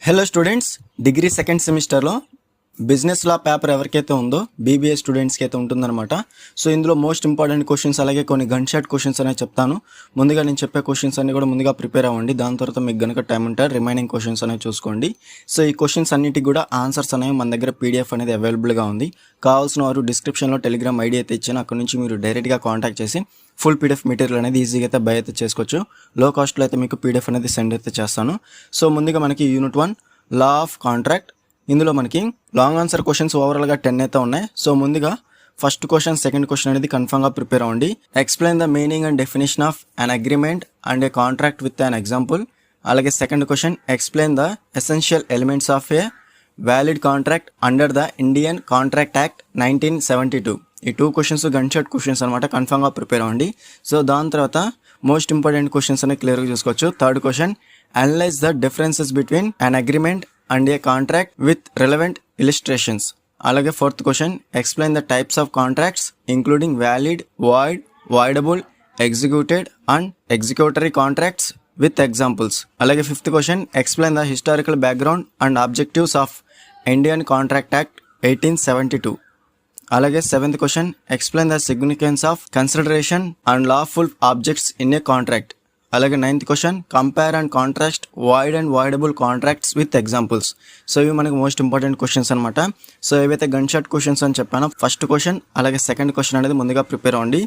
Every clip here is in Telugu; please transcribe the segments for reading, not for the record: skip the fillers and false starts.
హలో స్టూడెంట్స్, డిగ్రీ సెకండ్ సెమిస్టర్లో బిజినెస్ లా పేపర్ ఎవరికైతే ఉందో బీబీఏ స్టూడెంట్స్కి అయితే ఉంటుందన్నమాట. సో ఇందులో మోస్ట్ ఇంపార్టెంట్ క్వశ్చన్స్ అలాగే కొన్ని గన్ షాట్ క్వశ్చన్స్ అనేవి చెప్తాను. ముందుగా నేను చెప్పే క్వశ్చన్స్ అన్ని కూడా ముందుగా ప్రిపేర్ అవ్వండి. దాని తర్వాత మీకు గనుక టైం ఉంటే రిమైనింగ్ క్వశ్చన్స్ అనేవి చూసుకోండి. సో ఈ క్వశ్చన్స్ అన్నిటికి కూడా ఆన్సర్స్ అనేవి మన దగ్గర పీడిఎఫ్ అనేది అవైలబుల్గా ఉంది. కావాల్సిన వారు డిస్క్రిప్షన్లో టెలిగ్రామ్ ఐడి అయితే ఇచ్చాను. అక్కడ నుంచి మీరు డైరెక్ట్గా కాంటాక్ట్ చేసి ఫుల్ పీడిఎఫ్ మెటీరియల్ అనేది ఈజీగా అయితే బై అయితే చేసుకోవచ్చు. లో కాస్ట్లో అయితే మీకు పీడిఎఫ్ అనేది సెండ్ అయితే చేస్తాను. సో ముందుగా మనకి యూనిట్ 1 లా ఆఫ్ కాంట్రాక్ట్. ఇందులో మనకి లాంగ్ ఆన్సర్ క్వశ్చన్స్ ఓవరాల్గా 10 అయితే ఉన్నాయి. సో ముందుగా ఫస్ట్ క్వశ్చన్, సెకండ్ క్వశ్చన్ అనేది కన్ఫర్మ్గా ప్రిపేర్ అవ్వండి. Explain the meaning and definition of an agreement and a contract with an example. అలాగే second question, explain the essential elements of a valid contract under the Indian Contract Act 1972. ఈ 2 క్వశ్చన్స్ గన్ షాట్ క్వశ్చన్స్ అనమాట. కన్ఫర్మ్గా ప్రిపేర్ అవ్వండి. సో దాని తర్వాత మోస్ట్ ఇంపార్టెంట్ క్వశ్చన్స్ అనేవి క్లియర్గా చూసుకోవచ్చు. Third question, analyze the differences between an agreement and a contract with relevant illustrations. అలాగే fourth question, explain the types of contracts including valid, void, voidable, executed and executory contracts with examples. అలాగే fifth question, explain the historical background and objectives of Indian Contract Act 1872. అలాగే seventh question, explain the significance of consideration and lawful objects in a contract. అలాగే ninth question, compare and contrast void and voidable contracts with examples. So ఇవి మనకి మోస్ట్ ఇంపార్టెంట్ క్వశ్చన్స్ అనమాట. సో ఏవైతే గన్ షాట్ క్వశ్చన్స్ అని చెప్పానో ఫస్ట్ క్వశ్చన్ అలాగే సెకండ్ క్వశ్చన్ అనేది ముందుగా ప్రిపేర్ అవ్వండి.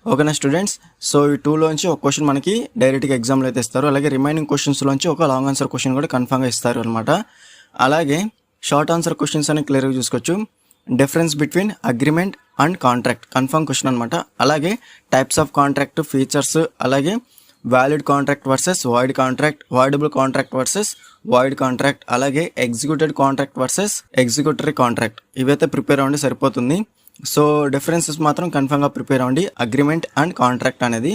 ఓకేనా స్టూడెంట్స్? సో ఈ 2లోంచి ఒక క్వశ్చన్ మనకి డైరెక్ట్గా ఎగ్జామ్లో అయితే ఇస్తారు. అలాగే రిమైనింగ్ క్వశ్చన్స్లోంచి ఒక లాంగ్ ఆన్సర్ క్వశ్చన్ కూడా కన్ఫర్మ్గా ఇస్తారు అనమాట. అలాగే షార్ట్ ఆన్సర్ క్వశ్చన్స్ అని క్లియర్గా చూసుకోవచ్చు. Difference between agreement and contract confirm question అనమాట. అలాగే టైప్స్ ఆఫ్ కాంట్రాక్ట్, ఫీచర్స్, అలాగే valid contract versus void contract, voidable contract versus void contract, అలాగే ఎగ్జిక్యూటెడ్ కాంట్రాక్ట్ వర్సెస్ ఎగ్జిక్యూటరీ కాంట్రాక్ట్. ఇవైతే ప్రిపేర్ అవ్వండి సరిపోతుంది. సో డిఫరెన్సెస్ మాత్రం కన్ఫర్మ్గా ప్రిపేర్ అవ్వండి అగ్రిమెంట్ అండ్ కాంట్రాక్ట్ అనేది.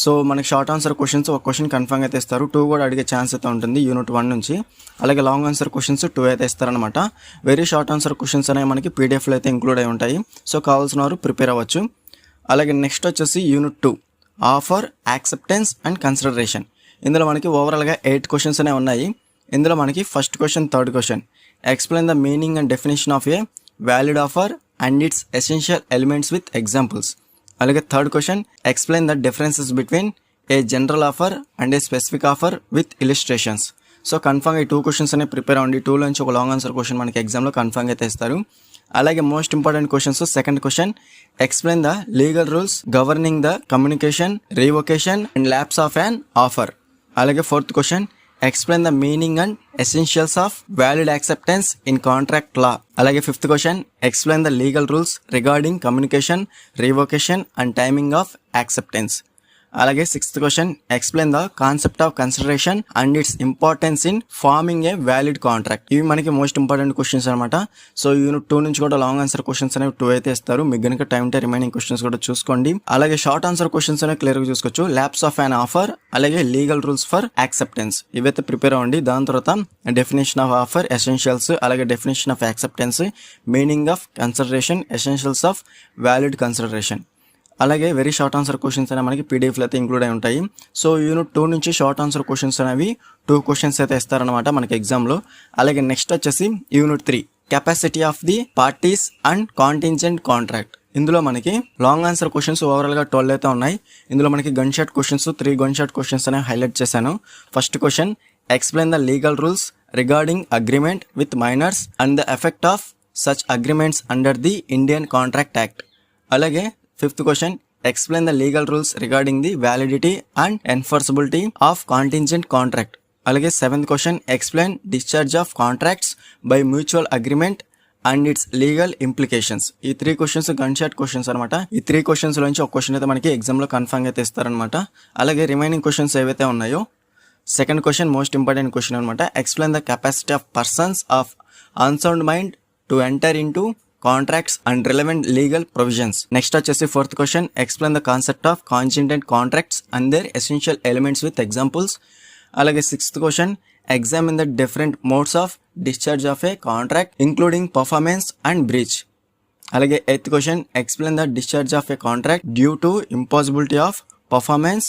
సో మనకి షార్ట్ ఆన్సర్ క్వశ్చన్స్ ఒక క్వశ్చన్ కన్ఫర్మ్గా అయితే ఇస్తారు. 2 కూడా అడిగే ఛాన్స్ అయితే ఉంటుంది యూనిట్ 1 నుంచి. అలాగే లాంగ్ ఆన్సర్ క్వశ్చన్స్ 2 అయితే ఇస్తారనమాట. వెరీ షార్ట్ ఆన్సర్ క్వశ్చన్స్ అనేవి మనకి పీడిఎఫ్లో అయితే ఇంక్లూడ్ అయి ఉంటాయి. సో కావాల్సిన వారు ప్రిపేర్ అవ్వచ్చు. అలాగే నెక్స్ట్ వచ్చేసి unit 2 offer, acceptance and consideration. ఇందులో మనకి ఓవరాల్గా 8 క్వశ్చన్స్ అనేవి ఉన్నాయి. ఇందులో మనకి first question, third question, explain the meaning and definition of a valid offer and its essential elements with examples. అలాగే third question, explain the differences between a general offer and a specific offer with illustrations. So కన్ఫర్మ్గా ఈ 2 క్వశ్చన్స్ అనేవి ప్రిపేర్ అవ్వండి. 2లోంచి ఒక లాంగ్ ఆన్సర్ క్వశ్చన్ మనకి ఎగ్జామ్లో కన్ఫర్మ్గా అయితే ఇస్తారు. అలాగే most important questions, second question, explain the legal rules governing the communication, revocation and lapse of an offer. అలాగే fourth question, explain the meaning and essentials of valid acceptance in contract law. అలాగే fifth question, explain the legal rules regarding communication, revocation and timing of acceptance. అలాగే sixth question, explain the concept of consideration and its importance in forming a valid contract. ఇవి మనకి మోస్ట్ ఇంపార్టెంట్ క్వశ్చన్స్ అనమాట. సో యూనిట్ 2 నుంచి కూడా లాంగ్ ఆన్సర్ క్వశ్చన్స్ అనేవి 2 అయితే ఇస్తారు. మీకు గనుక టైం ఉంటే రిమైనింగ్ క్వశ్చన్స్ కూడా చూసుకోండి. అలాగే షార్ట్ ఆన్సర్ క్వశ్చన్స్ అనేవి క్లియర్గా చూసుకోవచ్చు. ల్యాప్స్ ఆఫ్ అన్ ఆఫర్, అలాగే లీగల్ రూల్స్ ఫర్ యాక్సెప్టెన్స్. ఇవైతే ప్రిపేర్ అవ్వండి. దాని తర్వాత డెఫినేషన్ ఆఫ్ ఆఫర్, ఎసెన్షియల్స్, అలాగే definition of acceptance, meaning of consideration, essentials of valid consideration. అలాగే వెరీ షార్ట్ ఆన్సర్ క్వశ్చన్స్ అనేవి మనకి పీడిఎఫ్లో అయితే ఇంక్లూడ్ అయి ఉంటాయి. సో యూనిట్ 2 నుంచి షార్ట్ ఆన్సర్ క్వశ్చన్స్ అనేవి 2 క్వశ్చన్స్ అయితే ఇస్తారనమాట మనకి ఎగ్జామ్లో. అలాగే నెక్స్ట్ వచ్చేసి unit 3 capacity of the parties and contingent contract. ఇందులో మనకి లాంగ్ ఆన్సర్ క్వశ్చన్స్ ఓవరాల్గా 12 అయితే ఉన్నాయి. ఇందులో మనకి gun shot questions 3 gun shot questions అనేవి హైలైట్ చేశాను. First question, explain the legal rules regarding agreement with minors and the effect of such agreements under the Indian Contract Act. అలాగే fifth question, explain the legal rules regarding the validity and enforceability of contingent contract. అలాగే seventh question, explain discharge of contracts by mutual agreement and its legal implications. ఈ 3 క్వశ్చన్స్ గన్ షాట్ క్వశ్చన్స్ అనమాట. ఈ 3 క్వశ్చన్స్ నుంచి ఒక క్వశ్చన్ అయితే మనకి ఎగ్జామ్లో కన్ఫర్మ్ అయితే ఇస్తారనమాట. అలాగే రిమైనింగ్ క్వశ్చన్స్ ఏవైతే ఉన్నాయో second question most important question అనమాట. Explain the capacity of persons of unsound mind to enter into contracts and relevant legal provisions. Next వచ్చేసి fourth question, explain the concept of contingent contracts and their essential elements with examples. అలాగే sixth question, examine the different modes of discharge of a contract including performance and breach. అలాగే eighth question, explain the discharge of a contract due to impossibility of performance,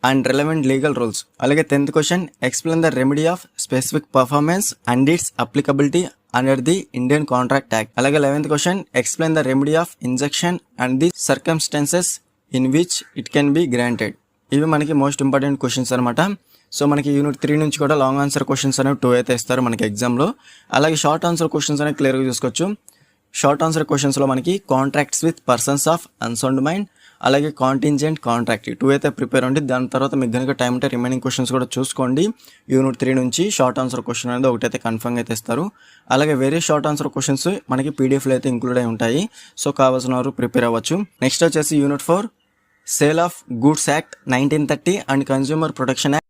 and relevant legal rules. అలాగే 10th question explain the remedy of specific performance and it's applicability under the Indian Contract Act. అలాగే 11th question explain the remedy of injection and the circumstances in which it can be granted. ఇవి మనకి మోస్ట్ ఇంపార్టెంట్ క్వశ్చన్స్ అనమాట. సో మనకి యూనిట్ 3 నుంచి కూడా లాంగ్ ఆన్సర్ క్వశ్చన్స్ అనేవి 2 అయితే ఇస్తారు మనకి ఎగ్జామ్లో. అలాగే షార్ట్ ఆన్సర్ క్వశ్చన్స్ అనేవి క్లియర్గా చూసుకోవచ్చు. షార్ట్ ఆన్సర్ క్వశ్చన్స్లో మనకి contracts with persons of unsound mind, అలాగే కాంటింజెంట్ కాంట్రాక్ట్ 2 అయితే ప్రిపేర్ ఉండి. దాని తర్వాత మీకు కనుక టైం ఉంటే రిమైనింగ్ క్వశ్చన్స్ కూడా చూసుకోండి. యూనిట్ 3 నుంచి షార్ట్ ఆన్సర్ క్వశ్చన్ అనేది ఒకటైతే కన్ఫర్మ్ అయితే ఇస్తారు. అలాగే వేరే షార్ట్ ఆన్సర్ క్వశ్చన్స్ మనకి పీడిఎఫ్లో అయితే ఇంక్లూడ్ అయి ఉంటాయి. సో కావాల్సిన వారు ప్రిపేర్ అవ్వచ్చు. నెక్స్ట్ వచ్చేసి unit 4 sale of goods act 1930 and consumer protection act